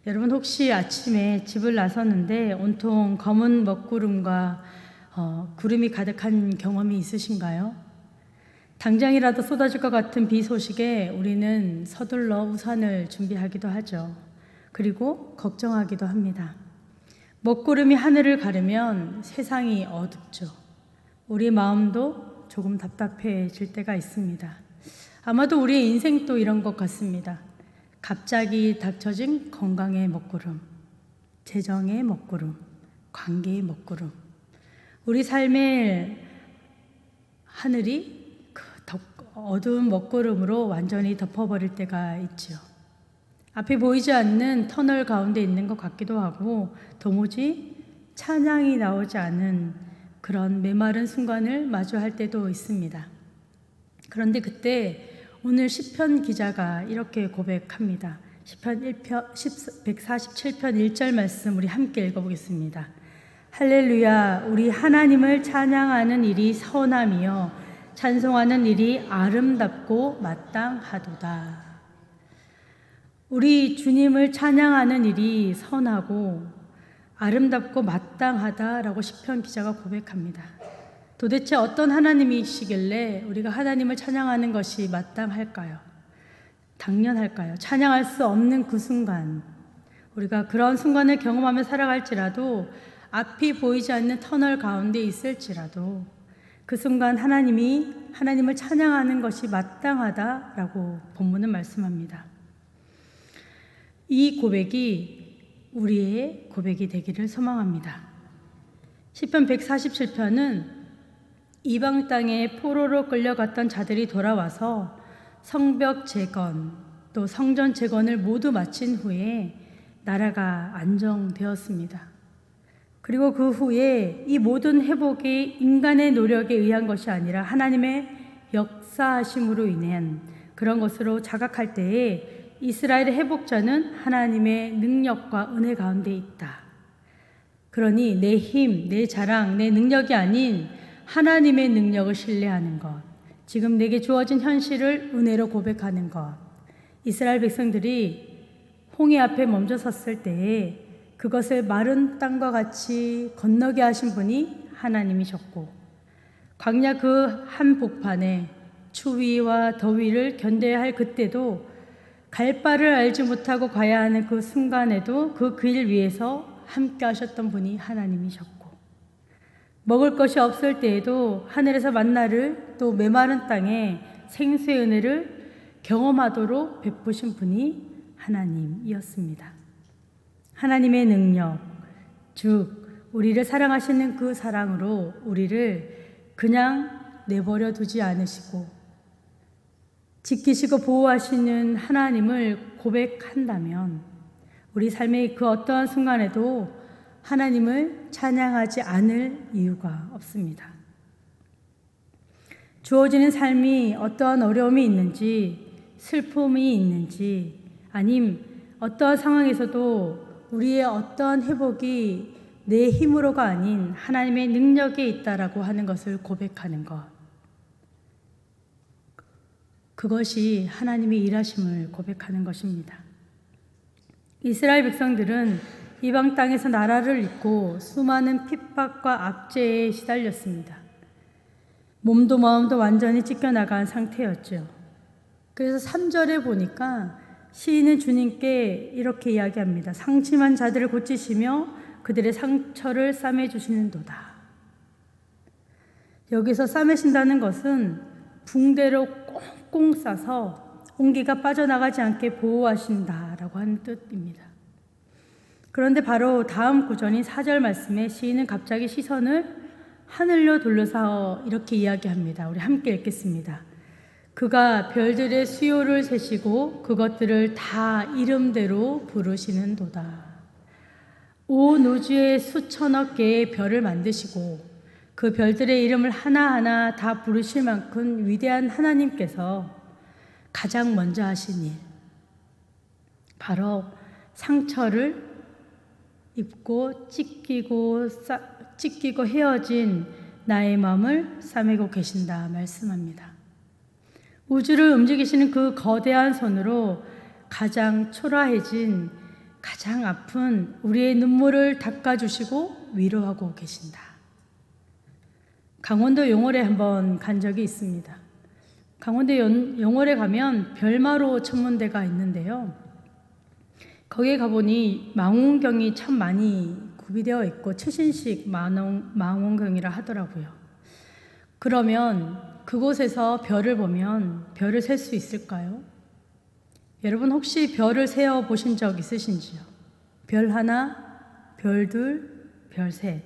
여러분 혹시 아침에 집을 나섰는데 온통 검은 먹구름과 구름이 가득한 경험이 있으신가요? 당장이라도 쏟아질 것 같은 비 소식에 우리는 서둘러 우산을 준비하기도 하죠. 그리고 걱정하기도 합니다. 먹구름이 하늘을 가르면 세상이 어둡죠. 우리 마음도 조금 답답해질 때가 있습니다. 아마도 우리의 인생도 이런 것 같습니다. 갑자기 닥쳐진 건강의 먹구름, 재정의 먹구름, 관계의 먹구름. 우리 삶의 하늘이 그 어두운 먹구름으로 완전히 덮어버릴 때가 있죠. 앞이 보이지 않는 터널 가운데 있는 것 같기도 하고 도무지 찬양이 나오지 않은 그런 메마른 순간을 마주할 때도 있습니다. 그런데 그때 오늘 시편 기자가 이렇게 고백합니다. 시편 147편 1절 말씀 우리 함께 읽어보겠습니다. 할렐루야, 우리 하나님을 찬양하는 일이 선함이요 찬송하는 일이 아름답고 마땅하도다. 우리 주님을 찬양하는 일이 선하고 아름답고 마땅하다라고 시편 기자가 고백합니다. 도대체 어떤 하나님이시길래 우리가 하나님을 찬양하는 것이 마땅할까요? 당연할까요? 찬양할 수 없는 그 순간, 우리가 그런 순간을 경험하며 살아갈지라도 앞이 보이지 않는 터널 가운데 있을지라도 그 순간 하나님을 찬양하는 것이 마땅하다라고 본문은 말씀합니다. 이 고백이 우리의 고백이 되기를 소망합니다. 시편 147편은 이방 땅에 포로로 끌려갔던 자들이 돌아와서 성벽 재건 또 성전 재건을 모두 마친 후에 나라가 안정되었습니다. 그리고 그 후에 이 모든 회복이 인간의 노력에 의한 것이 아니라 하나님의 역사하심으로 인한 그런 것으로 자각할 때에 이스라엘의 회복자는 하나님의 능력과 은혜 가운데 있다. 그러니 내 힘, 내 자랑, 내 능력이 아닌 하나님의 능력을 신뢰하는 것, 지금 내게 주어진 현실을 은혜로 고백하는 것. 이스라엘 백성들이 홍해 앞에 멈춰 섰을 때에 그것을 마른 땅과 같이 건너게 하신 분이 하나님이셨고, 광야 그 한 복판에 추위와 더위를 견뎌야 할 그때도 갈 바를 알지 못하고 가야 하는 그 순간에도 그 길 위에서 함께 하셨던 분이 하나님이셨고, 먹을 것이 없을 때에도 하늘에서 만나를 또 메마른 땅에 생수의 은혜를 경험하도록 베푸신 분이 하나님이었습니다. 하나님의 능력, 즉 우리를 사랑하시는 그 사랑으로 우리를 그냥 내버려 두지 않으시고 지키시고 보호하시는 하나님을 고백한다면 우리 삶의 그 어떠한 순간에도 하나님을 찬양하지 않을 이유가 없습니다. 주어지는 삶이 어떠한 어려움이 있는지, 슬픔이 있는지, 아님 어떠한 상황에서도 우리의 어떠한 회복이 내 힘으로가 아닌 하나님의 능력에 있다라고 하는 것을 고백하는 것. 그것이 하나님의 일하심을 고백하는 것입니다. 이스라엘 백성들은 이방 땅에서 나라를 잃고 수많은 핍박과 압제에 시달렸습니다. 몸도 마음도 완전히 찢겨나간 상태였죠. 그래서 3절에 보니까 시인은 주님께 이렇게 이야기합니다. 상심한 자들을 고치시며 그들의 상처를 싸매주시는도다. 여기서 싸매신다는 것은 붕대로 꽁꽁 싸서 온기가 빠져나가지 않게 보호하신다라고 하는 뜻입니다. 그런데 바로 다음 구절인 4절 말씀에 시인은 갑자기 시선을 하늘로 돌려서 이렇게 이야기합니다. 우리 함께 읽겠습니다. 그가 별들의 수요를 세시고 그것들을 다 이름대로 부르시는도다. 온 우주의 수천억 개의 별을 만드시고 그 별들의 이름을 하나하나 다 부르실 만큼 위대한 하나님께서 가장 먼저 하신 일, 바로 상처를 입고 찢기고 헤어진 나의 마음을 싸매고 계신다 말씀합니다. 우주를 움직이시는 그 거대한 손으로 가장 초라해진 가장 아픈 우리의 눈물을 닦아주시고 위로하고 계신다. 강원도 용월에 한번 간 적이 있습니다. 강원도 용월에 가면 별마로 천문대가 있는데요. 거기에 가보니 망원경이 참 많이 구비되어 있고 최신식 망원경이라 하더라고요. 그러면 그곳에서 별을 보면 별을 셀 수 있을까요? 여러분 혹시 별을 세어 보신 적 있으신지요? 별 하나, 별 둘, 별 셋.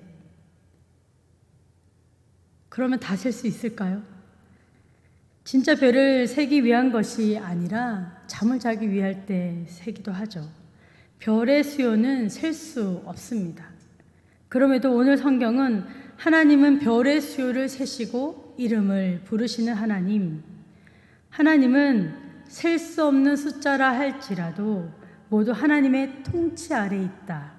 그러면 다 셀 수 있을까요? 진짜 별을 세기 위한 것이 아니라 잠을 자기 위할 때 세기도 하죠. 별의 수요는 셀 수 없습니다. 그럼에도 오늘 성경은 하나님은 별의 수요를 세시고 이름을 부르시는 하나님, 하나님은 셀 수 없는 숫자라 할지라도 모두 하나님의 통치 아래 있다.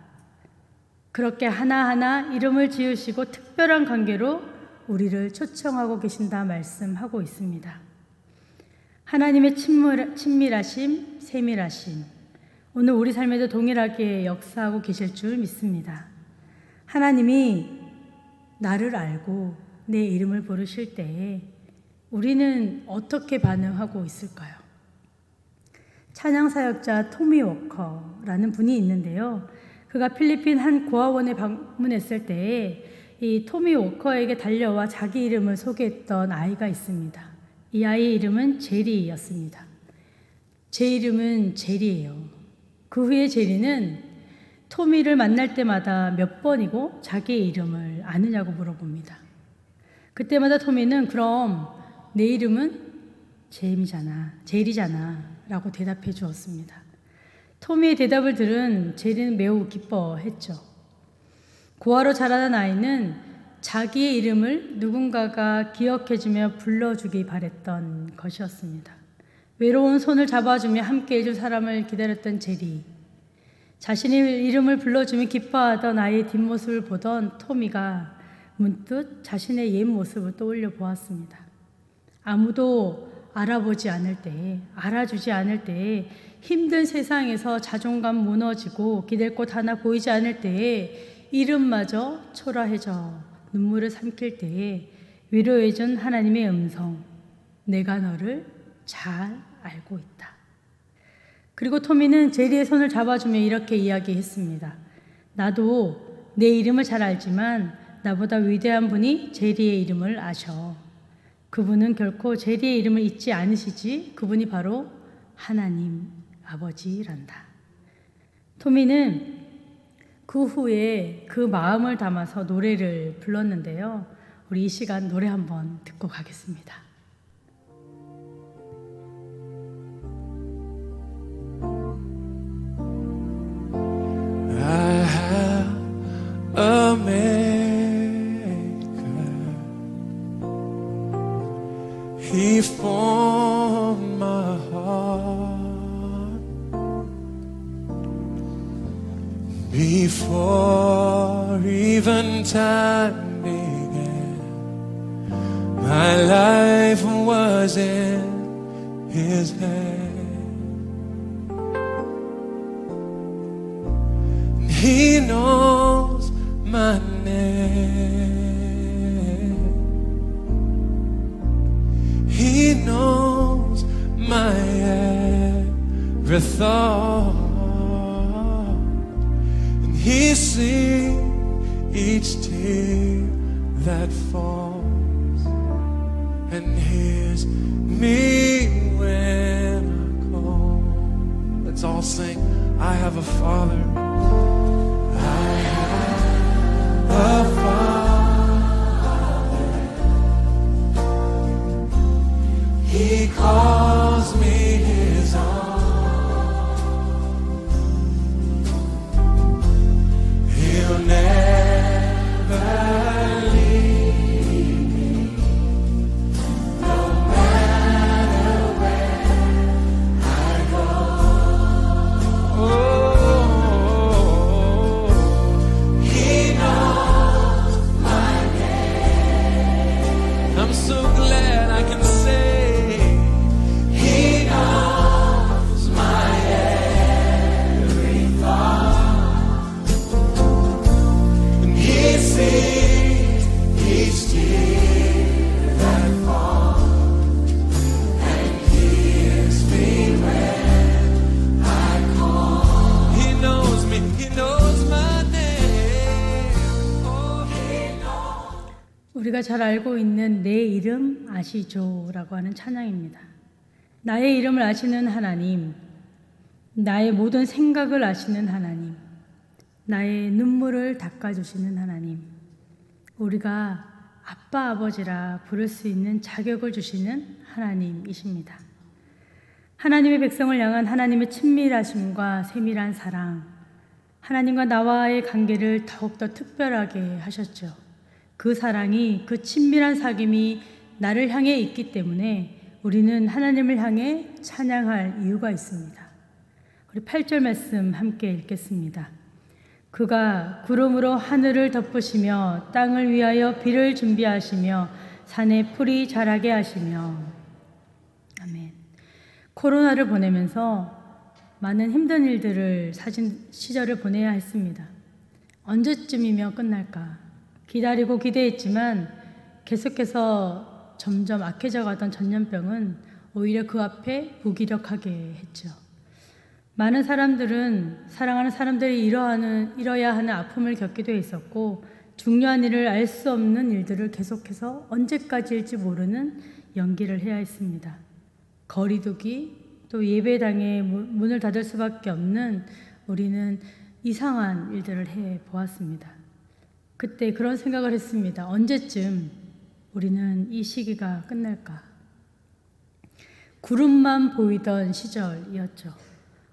그렇게 하나하나 이름을 지으시고 특별한 관계로 우리를 초청하고 계신다 말씀하고 있습니다. 하나님의 친밀하심, 세밀하심, 오늘 우리 삶에도 동일하게 역사하고 계실 줄 믿습니다. 하나님이 나를 알고 내 이름을 부르실 때에 우리는 어떻게 반응하고 있을까요? 찬양사역자 토미 워커라는 분이 있는데요. 그가 필리핀 한 고아원에 방문했을 때에 이 토미 워커에게 달려와 자기 이름을 소개했던 아이가 있습니다. 이 아이의 이름은 제리였습니다. 제 이름은 제리예요. 그 후에 제리는 토미를 만날 때마다 몇 번이고 자기의 이름을 아느냐고 물어봅니다. 그때마다 토미는 그럼 내 이름은 제리잖아 라고 대답해 주었습니다. 토미의 대답을 들은 제리는 매우 기뻐했죠. 고아로 자라난 아이는 자기의 이름을 누군가가 기억해주며 불러주기 바랬던 것이었습니다. 외로운 손을 잡아주며 함께 해줄 사람을 기다렸던 제리. 자신의 이름을 불러주며 기뻐하던 아이의 뒷모습을 보던 토미가 문득 자신의 옛 모습을 떠올려 보았습니다. 아무도 알아주지 않을 때에 힘든 세상에서 자존감 무너지고 기댈 곳 하나 보이지 않을 때에 이름마저 초라해져 눈물을 삼킬 때에 위로해준 하나님의 음성, 내가 너를 잘 알고 있다. 그리고 토미는 제리의 손을 잡아주며 이렇게 이야기했습니다. 나도 내 이름을 잘 알지만 나보다 위대한 분이 제리의 이름을 아셔. 그분은 결코 제리의 이름을 잊지 않으시지. 그분이 바로 하나님 아버지란다. 토미는 그 후에 그 마음을 담아서 노래를 불렀는데요. 우리 이 시간 노래 한번 듣고 가겠습니다. I have a maker. He formed my heart before even time began. My life was in His hand. He knows my name. He knows my every thought. And He sees each tear that falls and hears me when I call. Let's all sing. I have a Father. A Father, He calls me His own. He'll never leave me, no matter where I go. Oh, 우리가 잘 알고 있는 내 이름 아시죠? 라고 하는 찬양입니다. 나의 이름을 아시는 하나님, 나의 모든 생각을 아시는 하나님, 나의 눈물을 닦아주시는 하나님, 우리가 아빠 아버지라 부를 수 있는 자격을 주시는 하나님이십니다. 하나님의 백성을 향한 하나님의 친밀하심과 세밀한 사랑, 하나님과 나와의 관계를 더욱더 특별하게 하셨죠. 그 사랑이, 그 친밀한 사귐이 나를 향해 있기 때문에 우리는 하나님을 향해 찬양할 이유가 있습니다. 우리 8절 말씀 함께 읽겠습니다. 그가 구름으로 하늘을 덮으시며 땅을 위하여 비를 준비하시며 산에 풀이 자라게 하시며. 아멘. 코로나를 보내면서 많은 힘든 일들을 시절을 보내야 했습니다. 언제쯤이면 끝날까 기다리고 기대했지만 계속해서 점점 악해져 가던 전염병은 오히려 그 앞에 무기력하게 했죠. 많은 사람들은 사랑하는 사람들이 이뤄야 하는 아픔을 겪기도 했었고, 중요한 일을 알 수 없는 일들을 계속해서 언제까지일지 모르는 연기를 해야 했습니다. 거리두기, 또 예배당에 문을 닫을 수밖에 없는 우리는 이상한 일들을 해 보았습니다. 그때 그런 생각을 했습니다. 언제쯤 우리는 이 시기가 끝날까? 구름만 보이던 시절이었죠.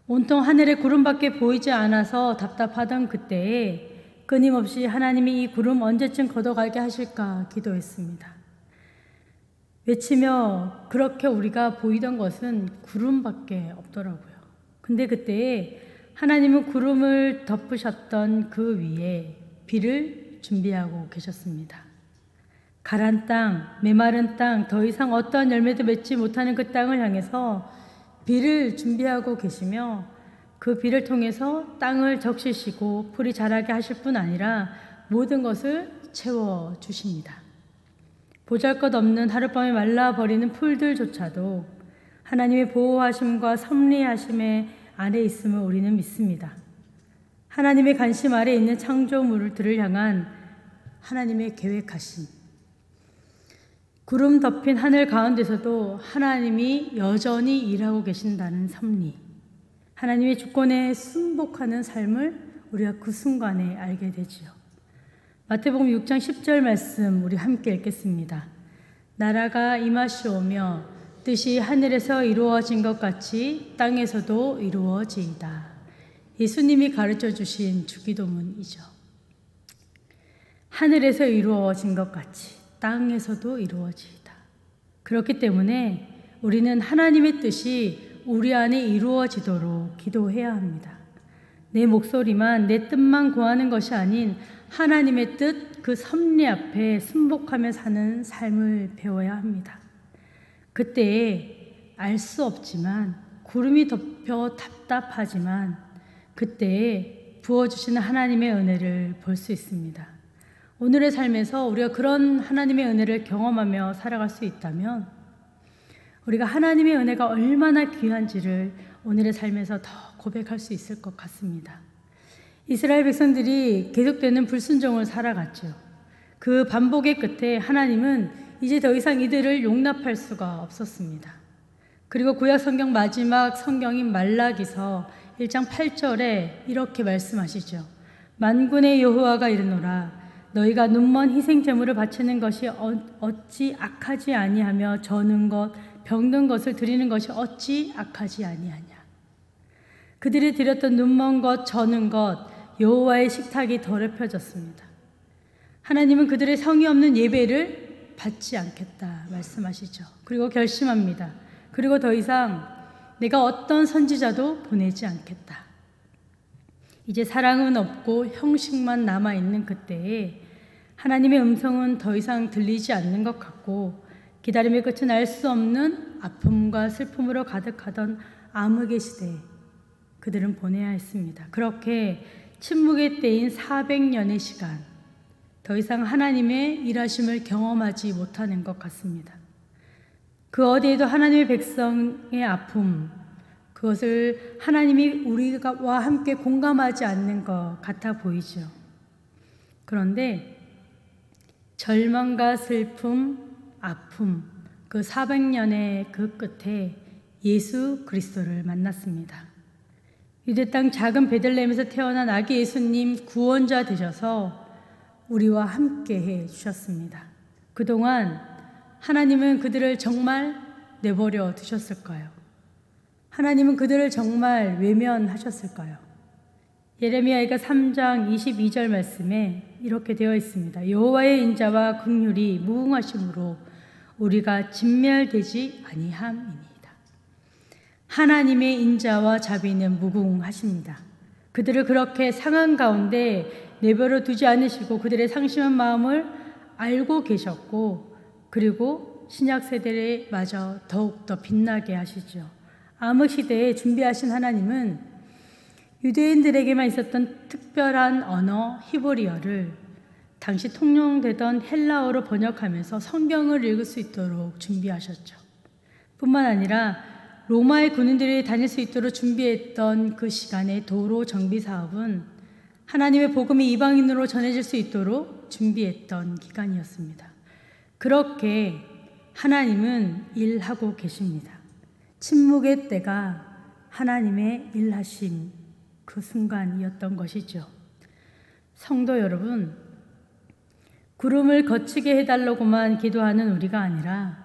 온통 하늘에 구름밖에 보이지 않아서 답답하던 그때에 끊임없이 하나님이 이 구름 언제쯤 걷어가게 하실까 기도했습니다. 외치며 그렇게 우리가 보이던 것은 구름밖에 없더라고요. 근데 그때에 하나님은 구름을 덮으셨던 그 위에 비를 준비하고 계셨습니다. 가란 땅, 메마른 땅, 더 이상 어떠한 열매도 맺지 못하는 그 땅을 향해서 비를 준비하고 계시며, 그 비를 통해서 땅을 적시시고 풀이 자라게 하실 뿐 아니라 모든 것을 채워주십니다. 보잘것없는 하룻밤에 말라버리는 풀들조차도 하나님의 보호하심과 섭리하심의 안에 있음을 우리는 믿습니다. 하나님의 관심 아래 있는 창조물들을 향한 하나님의 계획하심, 구름 덮인 하늘 가운데서도 하나님이 여전히 일하고 계신다는 섭리, 하나님의 주권에 순복하는 삶을 우리가 그 순간에 알게 되지요. 마태복음 6장 10절 말씀 우리 함께 읽겠습니다. 나라가 임하시오며 뜻이 하늘에서 이루어진 것 같이 땅에서도 이루어지이다. 예수님이 가르쳐 주신 주기도문이죠. 하늘에서 이루어진 것 같이 땅에서도 이루어지이다. 그렇기 때문에 우리는 하나님의 뜻이 우리 안에 이루어지도록 기도해야 합니다. 내 목소리만, 내 뜻만 구하는 것이 아닌 하나님의 뜻, 그 섭리 앞에 순복하며 사는 삶을 배워야 합니다. 그때에 알 수 없지만, 구름이 덮여 답답하지만 그때에 부어주시는 하나님의 은혜를 볼 수 있습니다. 오늘의 삶에서 우리가 그런 하나님의 은혜를 경험하며 살아갈 수 있다면 우리가 하나님의 은혜가 얼마나 귀한지를 오늘의 삶에서 더 고백할 수 있을 것 같습니다. 이스라엘 백성들이 계속되는 불순종을 살아갔죠. 그 반복의 끝에 하나님은 이제 더 이상 이들을 용납할 수가 없었습니다. 그리고 구약 성경 마지막 성경인 말라기서 1장 8절에 이렇게 말씀하시죠. 만군의 여호와가 이르노라 너희가 눈먼 희생 제물을 바치는 것이 어찌 악하지 아니하며 저는 것 병든 것을 드리는 것이 어찌 악하지 아니하냐. 그들이 드렸던 눈먼 것 저는 것 여호와의 식탁이 더럽혀졌습니다. 하나님은 그들의 성의 없는 예배를 받지 않겠다 말씀하시죠. 그리고 결심합니다. 그리고 더 이상 내가 어떤 선지자도 보내지 않겠다. 이제 사랑은 없고 형식만 남아있는 그때에 하나님의 음성은 더 이상 들리지 않는 것 같고 기다림의 끝은 알 수 없는 아픔과 슬픔으로 가득하던 암흑의 시대에 그들은 보내야 했습니다. 그렇게 침묵의 때인 400년의 시간, 더 이상 하나님의 일하심을 경험하지 못하는 것 같습니다. 그 어디에도 하나님의 백성의 아픔, 그것을 하나님이 우리와 함께 공감하지 않는 것 같아 보이죠. 그런데 절망과 슬픔, 아픔, 그 400년의 그 끝에 예수 그리스도를 만났습니다. 유대 땅 작은 베들레헴에서 태어난 아기 예수님 구원자 되셔서 우리와 함께 해 주셨습니다. 그동안 하나님은 그들을 정말 내버려 두셨을까요? 하나님은 그들을 정말 외면하셨을까요? 예레미야가 3장 22절 말씀에 이렇게 되어 있습니다. 여호와의 인자와 긍휼이 무궁하심으로 우리가 진멸되지 아니함이니이다. 하나님의 인자와 자비는 무궁하십니다. 그들을 그렇게 상한 가운데 내버려 두지 않으시고 그들의 상심한 마음을 알고 계셨고, 그리고 신약 세대에 마저 더욱더 빛나게 하시죠. 암흑 시대에 준비하신 하나님은 유대인들에게만 있었던 특별한 언어 히브리어를 당시 통용되던 헬라어로 번역하면서 성경을 읽을 수 있도록 준비하셨죠. 뿐만 아니라 로마의 군인들이 다닐 수 있도록 준비했던 그 시간의 도로 정비 사업은 하나님의 복음이 이방인으로 전해질 수 있도록 준비했던 기간이었습니다. 그렇게 하나님은 일하고 계십니다. 침묵의 때가 하나님의 일하심 그 순간이었던 것이죠. 성도 여러분, 구름을 거치게 해달라고만 기도하는 우리가 아니라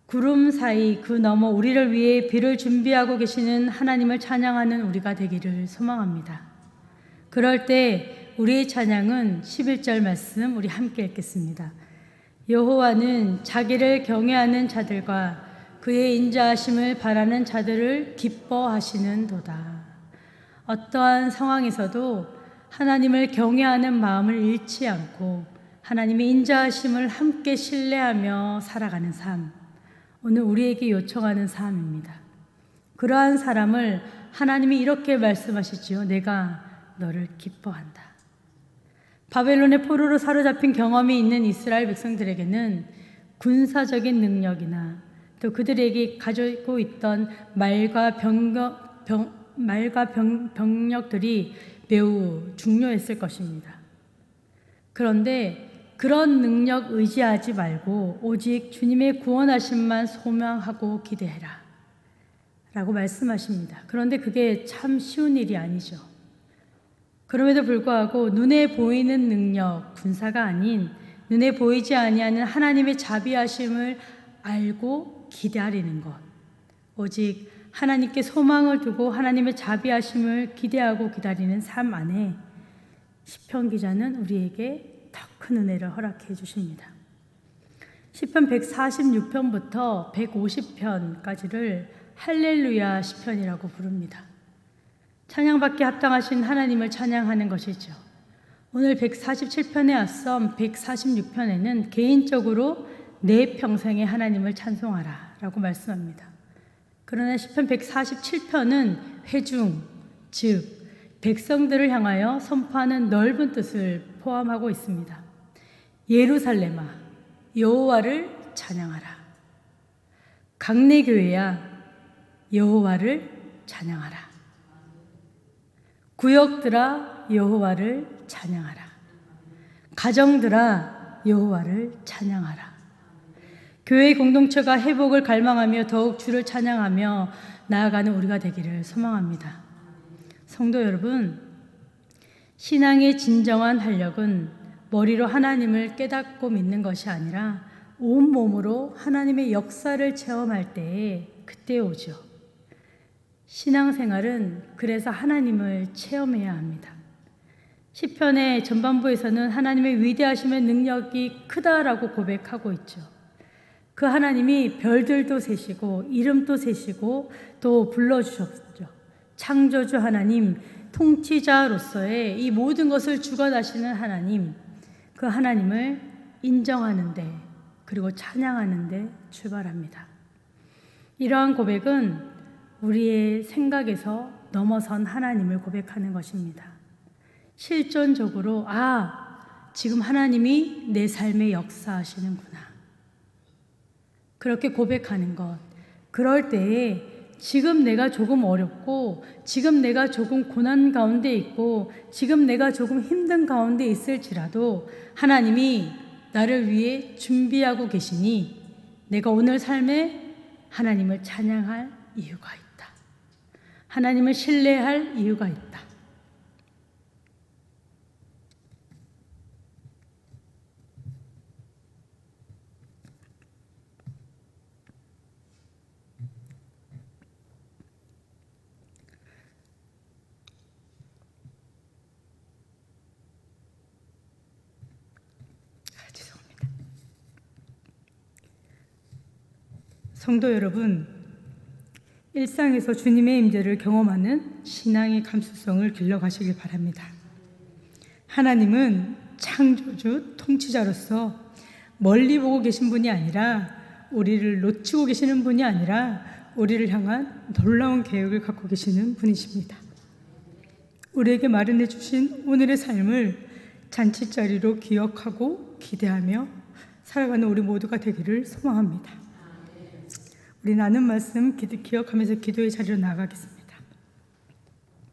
구름 사이 그 너머 우리를 위해 비를 준비하고 계시는 하나님을 찬양하는 우리가 되기를 소망합니다. 그럴 때 우리의 찬양은 11절 말씀 우리 함께 읽겠습니다. 여호와는 자기를 경외하는 자들과 그의 인자하심을 바라는 자들을 기뻐하시는도다. 어떠한 상황에서도 하나님을 경외하는 마음을 잃지 않고 하나님의 인자하심을 함께 신뢰하며 살아가는 삶, 오늘 우리에게 요청하는 삶입니다. 그러한 사람을 하나님이 이렇게 말씀하시지요. 내가 너를 기뻐한다. 바벨론의 포로로 사로잡힌 경험이 있는 이스라엘 백성들에게는 군사적인 능력이나 또 그들에게 가지고 있던 말과 병력들이 매우 중요했을 것입니다. 그런데 그런 능력 의지하지 말고 오직 주님의 구원하심만 소망하고 기대해라 라고 말씀하십니다. 그런데 그게 참 쉬운 일이 아니죠. 그럼에도 불구하고 눈에 보이는 능력, 군사가 아닌 눈에 보이지 아니하는 하나님의 자비하심을 알고 기대하리는 것, 오직 하나님께 소망을 두고 하나님의 자비하심을 기대하고 기다리는 삶 안에 시편 기자는 우리에게 더 큰 은혜를 허락해 주십니다. 시편 146편부터 150편까지를 할렐루야 시편이라고 부릅니다. 찬양받기 합당하신 하나님을 찬양하는 것이죠. 오늘 147편에 앞선 146편에는 개인적으로 내 평생에 하나님을 찬송하라 라고 말씀합니다. 그러나 시편 147편은 회중, 즉 백성들을 향하여 선포하는 넓은 뜻을 포함하고 있습니다. 예루살렘아, 여호와를 찬양하라. 강내교회야, 여호와를 찬양하라. 구역들아, 여호와를 찬양하라. 가정들아, 여호와를 찬양하라. 교회 공동체가 회복을 갈망하며 더욱 주를 찬양하며 나아가는 우리가 되기를 소망합니다. 성도 여러분, 신앙의 진정한 활력은 머리로 하나님을 깨닫고 믿는 것이 아니라 온몸으로 하나님의 역사를 체험할 때에 그때 오죠. 신앙생활은 그래서 하나님을 체험해야 합니다. 시편의 전반부에서는 하나님의 위대하심의 능력이 크다라고 고백하고 있죠. 그 하나님이 별들도 세시고 이름도 세시고 또 불러주셨죠. 창조주 하나님, 통치자로서의 이 모든 것을 주관하시는 하나님, 그 하나님을 인정하는데 그리고 찬양하는데 출발합니다. 이러한 고백은 우리의 생각에서 넘어선 하나님을 고백하는 것입니다. 실존적으로 지금 하나님이 내 삶에 역사하시는구나. 그렇게 고백하는 것. 그럴 때에 지금 내가 조금 어렵고 지금 내가 조금 고난 가운데 있고 지금 내가 조금 힘든 가운데 있을지라도 하나님이 나를 위해 준비하고 계시니 내가 오늘 삶에 하나님을 찬양할 이유가 있다. 하나님을 신뢰할 이유가 있다. 죄송합니다. 성도 여러분, 일상에서 주님의 임재를 경험하는 신앙의 감수성을 길러가시길 바랍니다. 하나님은 창조주, 통치자로서 멀리 보고 계신 분이 아니라, 우리를 놓치고 계시는 분이 아니라 우리를 향한 놀라운 계획을 갖고 계시는 분이십니다. 우리에게 마련해 주신 오늘의 삶을 잔치자리로 기억하고 기대하며 살아가는 우리 모두가 되기를 소망합니다. 우리 나눈 말씀 기억하면서 기도의 자리로 나아가겠습니다.